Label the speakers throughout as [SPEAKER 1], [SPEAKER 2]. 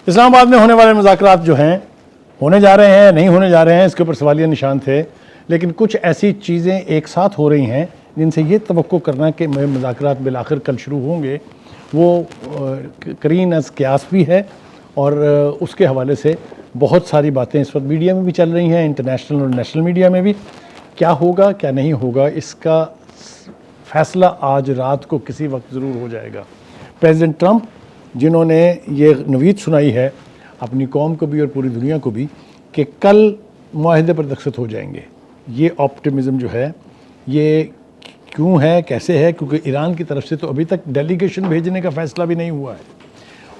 [SPEAKER 1] اسلام آباد میں ہونے والے مذاکرات جو ہیں ہونے جا رہے ہیں نہیں ہونے جا رہے ہیں، اس کے اوپر سوالیہ نشان تھے، لیکن کچھ ایسی چیزیں ایک ساتھ ہو رہی ہیں جن سے یہ توقع کرنا کہ مذاکرات بالآخر کل شروع ہوں گے وہ قرین از قیاس بھی ہے، اور اس کے حوالے سے بہت ساری باتیں اس وقت میڈیا میں بھی چل رہی ہیں، انٹرنیشنل اور نیشنل میڈیا میں بھی۔ کیا ہوگا کیا نہیں ہوگا اس کا فیصلہ آج رات کو کسی وقت ضرور ہو جائے گا۔ پریزیڈنٹ ٹرمپ جنہوں نے یہ نوید سنائی ہے اپنی قوم کو بھی اور پوری دنیا کو بھی کہ کل معاہدے پر دستخط ہو جائیں گے، یہ آپٹیمزم جو ہے یہ کیوں ہے، کیسے ہے؟ کیونکہ ایران کی طرف سے تو ابھی تک ڈیلیگیشن بھیجنے کا فیصلہ بھی نہیں ہوا ہے،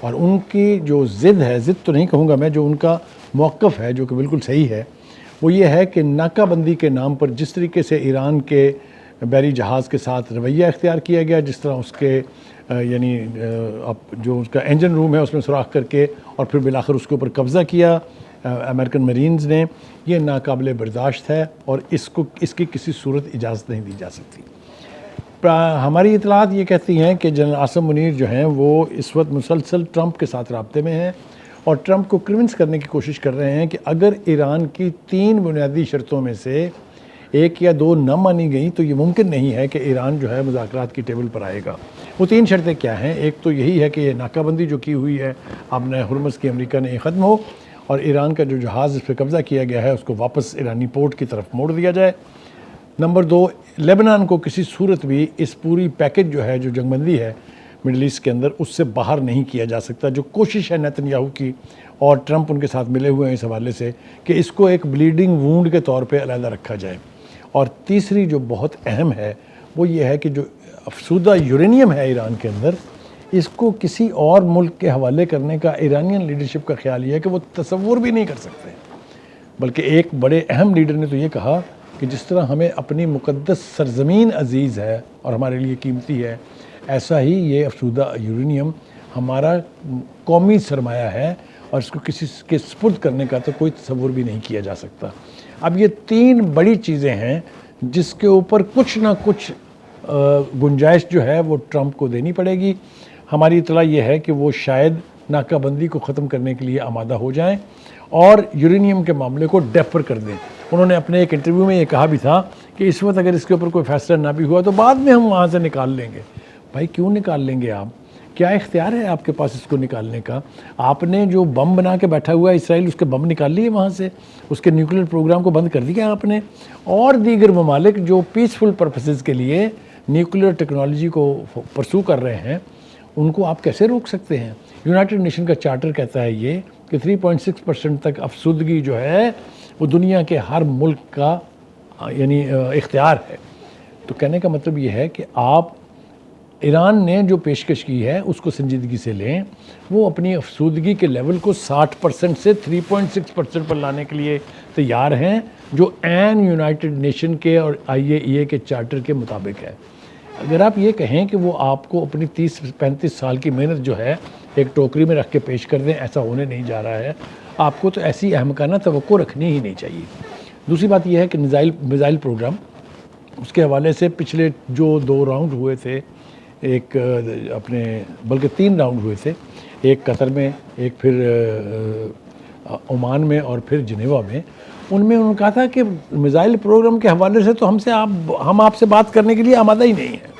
[SPEAKER 1] اور ان کی جو ضد ہے، ضد تو نہیں کہوں گا میں، جو ان کا موقف ہے جو کہ بالکل صحیح ہے، وہ یہ ہے کہ ناکہ بندی کے نام پر جس طریقے سے ایران کے بحری جہاز کے ساتھ رویہ اختیار کیا گیا، جس طرح اس کے یعنی جو اس کا انجن روم ہے اس میں سوراخ کر کے اور پھر بالآخر اس کے اوپر قبضہ کیا امریکن مرینز نے، یہ ناقابل برداشت ہے اور اس کی کسی صورت اجازت نہیں دی جا سکتی۔ ہماری اطلاعات یہ کہتی ہیں کہ جنرل عاصم منیر جو ہیں وہ اس وقت مسلسل ٹرمپ کے ساتھ رابطے میں ہیں اور ٹرمپ کو کنونس کرنے کی کوشش کر رہے ہیں کہ اگر ایران کی 3 بنیادی شرطوں میں سے 1 یا 2 نہ مانی گئیں تو یہ ممکن نہیں ہے کہ ایران جو ہے مذاکرات کی ٹیبل پر آئے گا۔ وہ 3 شرطیں کیا ہیں؟ ایک تو یہی ہے کہ یہ ناکہ بندی جو کی ہوئی ہے اپنے ہرمز کی امریکہ نے ختم ہو، اور ایران کا جو جہاز اس پہ قبضہ کیا گیا ہے اس کو واپس ایرانی پورٹ کی طرف موڑ دیا جائے۔ نمبر 2، لیبنان کو کسی صورت بھی اس پوری پیکج جو ہے جو جنگ بندی ہے مڈل ایسٹ کے اندر اس سے باہر نہیں کیا جا سکتا، جو کوشش ہے نیتن یاہو کی، اور ٹرمپ ان کے ساتھ ملے ہوئے ہیں اس حوالے سے کہ اس کو ایک بلیڈنگ وونڈ کے طور پہ علیحدہ رکھا جائے۔ اور تیسری جو بہت اہم ہے وہ یہ ہے کہ جو افسودہ یورینیم ہے ایران کے اندر، اس کو کسی اور ملک کے حوالے کرنے کا ایرانین لیڈرشپ کا خیال یہ ہے کہ وہ تصور بھی نہیں کر سکتے، بلکہ ایک بڑے اہم لیڈر نے تو یہ کہا کہ جس طرح ہمیں اپنی مقدس سرزمین عزیز ہے اور ہمارے لیے قیمتی ہے، ایسا ہی یہ افسودہ یورینیم ہمارا قومی سرمایہ ہے اور اس کو کسی کے سپرد کرنے کا تو کوئی تصور بھی نہیں کیا جا سکتا۔ اب یہ 3 بڑی چیزیں ہیں جس کے اوپر کچھ نہ کچھ گنجائش جو ہے وہ ٹرمپ کو دینی پڑے گی۔ ہماری اطلاع یہ ہے کہ وہ شاید ناکہ بندی کو ختم کرنے کے لیے آمادہ ہو جائیں اور یورینیم کے معاملے کو ڈیفر کر دیں۔ انہوں نے اپنے ایک انٹرویو میں یہ کہا بھی تھا کہ اس وقت اگر اس کے اوپر کوئی فیصلہ نہ بھی ہوا تو بعد میں ہم وہاں سے نکال لیں گے۔ بھائی کیوں نکال لیں گے آپ؟ کیا اختیار ہے آپ کے پاس اس کو نکالنے کا؟ آپ نے جو بم بنا کے بیٹھا ہوا ہے اسرائیل، اس کے بم نکال لیے وہاں سے، اس کے نیوکلیر پروگرام کو بند کر دیا آپ نے، اور دیگر ممالک جو پیسفل پرپسز کے لیے نیوکلیر ٹیکنالوجی کو پرسو کر رہے ہیں ان کو آپ کیسے روک سکتے ہیں؟ یونائٹڈ نیشن کا چارٹر کہتا ہے یہ کہ 3.6% تک افسودگی جو ہے وہ دنیا کے ہر ملک کا یعنی اختیار ہے۔ تو کہنے کا مطلب یہ ہے کہ آپ ایران نے جو پیشکش کی ہے اس کو سنجیدگی سے لیں، وہ اپنی افسودگی کے لیول کو 60% سے 3.6% پر لانے کے لیے تیار ہیں، جو عین یونائٹڈ نیشن کے اور IAEA کے چارٹر کے مطابق ہے۔ اگر آپ یہ کہیں کہ وہ آپ کو اپنی 30-35 سال کی محنت جو ہے ایک ٹوکری میں رکھ کے پیش کر دیں، ایسا ہونے نہیں جا رہا ہے۔ آپ کو تو ایسی احمقانہ توقع رکھنی ہی نہیں چاہیے۔ دوسری بات یہ ہے کہ میزائل پروگرام، اس کے حوالے سے پچھلے جو 2 راؤنڈ ہوئے تھے، ایک اپنے بلکہ 3 راؤنڈ ہوئے تھے، ایک قطر میں، ایک پھر عمان میں اور پھر جنیوا میں، ان میں انہوں نے کہا تھا کہ میزائل پروگرام کے حوالے سے تو ہم آپ سے بات کرنے کے لیے آمادہ ہی نہیں ہیں،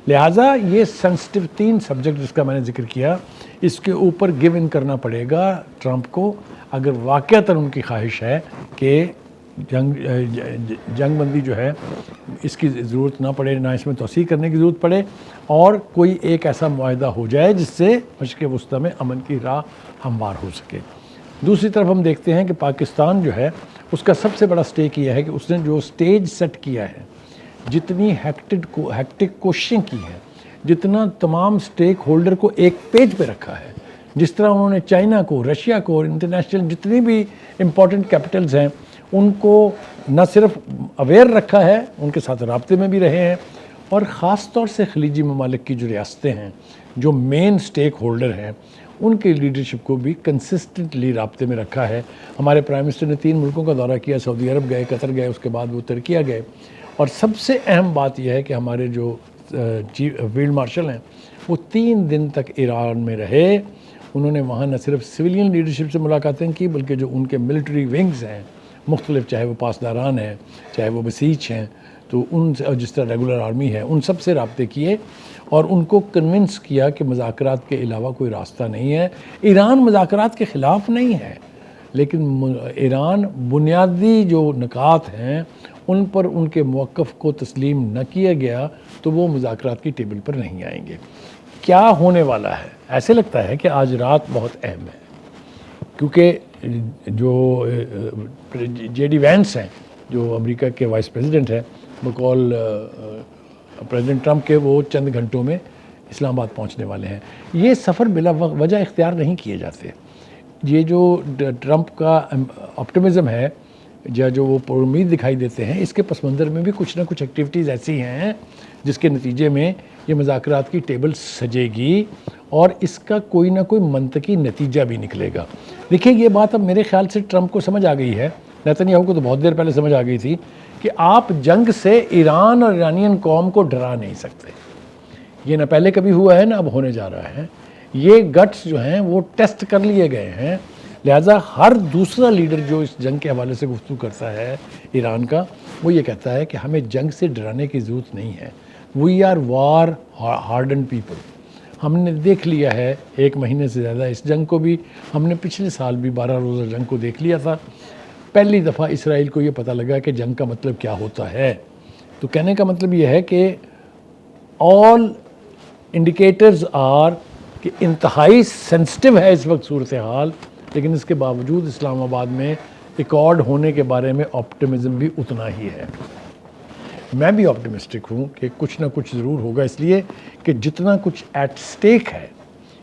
[SPEAKER 1] لہٰذا یہ سینسٹیو 3 سبجیکٹ جس کا میں نے ذکر کیا، اس کے اوپر گیو ان کرنا پڑے گا ٹرمپ کو، اگر واقعتاً ان کی خواہش ہے کہ جنگ بندی جو ہے اس کی ضرورت نہ پڑے، نہ اس میں توسیع کرنے کی ضرورت پڑے، اور کوئی ایک ایسا معاہدہ ہو جائے جس سے مشرق وسطیٰ میں امن کی راہ ہموار ہو سکے۔ دوسری طرف ہم دیکھتے ہیں کہ پاکستان جو ہے اس کا سب سے بڑا سٹیک یہ ہے کہ اس نے جو سٹیج سیٹ کیا ہے، جتنی ہیکٹک کوششیں کی ہیں، جتنا تمام سٹیک ہولڈر کو ایک پیج پہ رکھا ہے، جس طرح انہوں نے چائنا کو، رشیا کو اور انٹرنیشنل جتنی بھی امپورٹنٹ کیپٹلز ہیں ان کو نہ صرف اویئر رکھا ہے، ان کے ساتھ رابطے میں بھی رہے ہیں، اور خاص طور سے خلیجی ممالک کی جو ریاستیں ہیں جو مین سٹیک ہولڈر ہیں ان کے لیڈرشپ کو بھی کنسسٹنٹلی رابطے میں رکھا ہے۔ ہمارے پرائم منسٹر نے 3 ملکوں کا دورہ کیا، سعودی عرب گئے، قطر گئے، اس کے بعد وہ ترکیہ گئے، اور سب سے اہم بات یہ ہے کہ ہمارے جو فیلڈ مارشل ہیں وہ 3 دن تک ایران میں رہے، انہوں نے وہاں نہ صرف سویلین لیڈرشپ سے ملاقاتیں کی بلکہ جو ان کے ملٹری ونگز ہیں مختلف، چاہے وہ پاسداران ہیں، چاہے وہ بسیج ہیں، تو ان سے، اور جس طرح ریگولر آرمی ہے، ان سب سے رابطے کیے اور ان کو کنونس کیا کہ مذاکرات کے علاوہ کوئی راستہ نہیں ہے۔ ایران مذاکرات کے خلاف نہیں ہے، لیکن ایران بنیادی جو نکات ہیں ان پر ان کے موقف کو تسلیم نہ کیا گیا تو وہ مذاکرات کی ٹیبل پر نہیں آئیں گے۔ کیا ہونے والا ہے؟ ایسے لگتا ہے کہ آج رات بہت اہم ہے، کیونکہ جو جے ڈی وینس ہیں جو امریکہ کے وائس پریزیڈنٹ ہیں، بقول پریزیڈنٹ ٹرمپ کے، وہ چند گھنٹوں میں اسلام آباد پہنچنے والے ہیں۔ یہ سفر بلا وجہ اختیار نہیں کیے جاتے۔ یہ جو ٹرمپ کا آپٹمزم ہے یا جو وہ پر امید دکھائی دیتے ہیں، اس کے پس منظر میں بھی کچھ نہ کچھ ایکٹیویٹیز ایسی ہیں جس کے نتیجے میں یہ مذاکرات کی ٹیبل سجے گی اور اس کا کوئی نہ کوئی منطقی نتیجہ بھی نکلے گا۔ دیکھیں، یہ بات اب میرے خیال سے ٹرمپ کو سمجھ آ گئی ہے، نیتن یاہو کو تو بہت دیر پہلے سمجھ آ گئی تھی کہ آپ جنگ سے ایران اور ایرانین قوم کو ڈرا نہیں سکتے۔ یہ نہ پہلے کبھی ہوا ہے نہ اب ہونے جا رہا ہے۔ یہ گٹس جو ہیں وہ ٹیسٹ کر لیے گئے ہیں، لہٰذا ہر دوسرا لیڈر جو اس جنگ کے حوالے سے گفتگو کرتا ہے ایران کا، وہ یہ کہتا ہے کہ ہمیں جنگ سے ڈرانے کی ضرورت نہیں ہے۔ We are war hardened people. ہم نے دیکھ لیا ہے 1 مہینے سے زیادہ اس جنگ کو بھی، ہم نے پچھلے سال بھی 12 روزہ جنگ کو دیکھ لیا تھا۔ پہلی دفعہ اسرائیل کو یہ پتہ لگا کہ جنگ کا مطلب کیا ہوتا ہے۔ تو کہنے کا مطلب یہ ہے کہ آل انڈیکیٹرز آر کہ انتہائی سینسٹیو ہے اس وقت صورتحال، لیکن اس کے باوجود اسلام آباد میں ایکارڈ ہونے کے بارے میں آپٹمزم بھی اتنا ہی ہے۔ میں بھی آپٹمسٹک ہوں کہ کچھ نہ کچھ ضرور ہوگا، اس لیے کہ جتنا کچھ ایٹ سٹیک ہے،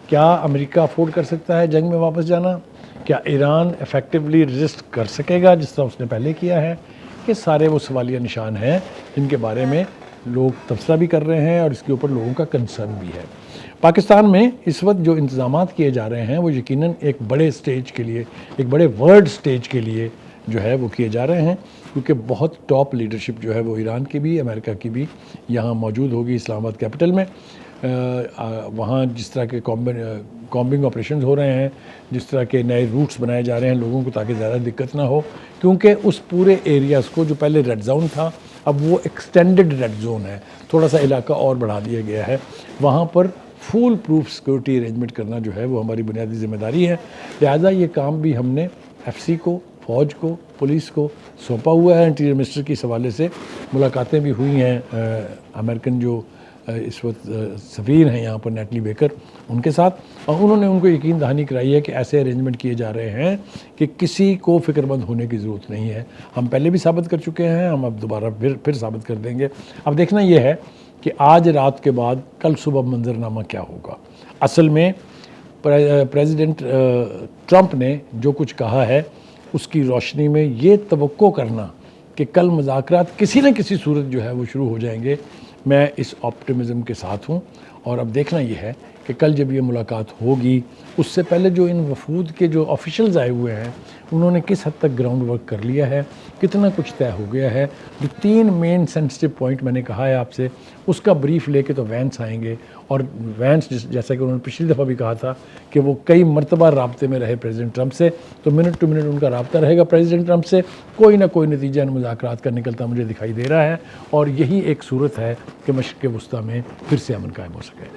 [SPEAKER 1] کیا امریکہ افورڈ کر سکتا ہے جنگ میں واپس جانا؟ کیا ایران ایفیکٹولی رزسٹ کر سکے گا جس طرح اس نے پہلے کیا ہے؟ یہ سارے وہ سوالیہ نشان ہیں جن کے بارے میں لوگ تبصرہ بھی کر رہے ہیں اور اس کے اوپر لوگوں کا کنسرن بھی ہے۔ پاکستان میں اس وقت جو انتظامات کیے جا رہے ہیں وہ یقیناً ایک بڑے سٹیج کے لیے، ایک بڑے ورلڈ سٹیج کے لیے جو ہے وہ کیے جا رہے ہیں، کیونکہ بہت ٹاپ لیڈرشپ جو ہے وہ ایران کی بھی، امریکہ کی بھی یہاں موجود ہوگی اسلام آباد کیپٹل میں۔ وہاں جس طرح کے کامبنگ آپریشنز ہو رہے ہیں، جس طرح کے نئے روٹس بنائے جا رہے ہیں لوگوں کو تاکہ زیادہ دقت نہ ہو، کیونکہ اس پورے ایریاز کو جو پہلے ریڈ زون تھا اب وہ ایکسٹینڈڈ ریڈ زون ہے، تھوڑا سا علاقہ اور بڑھا دیا گیا ہے، وہاں پر فول پروف سیکورٹی ارینجمنٹ کرنا جو ہے وہ ہماری بنیادی ذمہ داری ہے۔ لہٰذا یہ کام بھی ہم نے ایف سی کو، فوج کو، پولیس کو سونپا ہوا ہے۔ انٹیریئر منسٹر کی اس حوالے سے ملاقاتیں بھی ہوئی ہیں امریکن جو اس وقت سفیر ہیں یہاں پر، نیٹلی بیکر، ان کے ساتھ، اور انہوں نے ان کو یقین دہانی کرائی ہے کہ ایسے ارینجمنٹ کیے جا رہے ہیں کہ کسی کو فکر مند ہونے کی ضرورت نہیں ہے۔ ہم پہلے بھی ثابت کر چکے ہیں، ہم اب دوبارہ پھر ثابت کر دیں گے۔ اب دیکھنا یہ ہے کہ آج رات کے بعد کل صبح منظرنامہ کیا ہوگا۔ اصل میں پریزیڈنٹ ٹرمپ نے جو کچھ کہا ہے اس کی روشنی میں یہ توقع کرنا کہ کل مذاکرات کسی نہ کسی صورت جو ہے وہ شروع ہو جائیں گے، میں اس آپٹمزم کے ساتھ ہوں۔ اور اب دیکھنا یہ ہے کہ کل جب یہ ملاقات ہوگی، اس سے پہلے جو ان وفود کے جو آفیشلز آئے ہوئے ہیں انہوں نے کس حد تک گراؤنڈ ورک کر لیا ہے، کتنا کچھ طے ہو گیا ہے۔ جو 3 مین سینسٹیو پوائنٹ میں نے کہا ہے آپ سے، اس کا بریف لے کے تو وینس آئیں گے، اور وینس جیسا کہ انہوں نے پچھلی دفعہ بھی کہا تھا کہ وہ کئی مرتبہ رابطے میں رہے پریزیڈنٹ ٹرمپ سے، تو منٹ ٹو منٹ ان کا رابطہ رہے گا پریزیڈنٹ ٹرمپ سے، کوئی نہ کوئی نتیجہ ان مذاکرات کا نکلتا مجھے دکھائی دے رہا ہے، اور یہی ایک صورت ہے کہ مشرق وسطیٰ میں پھر سے امن قائم ہو سکے۔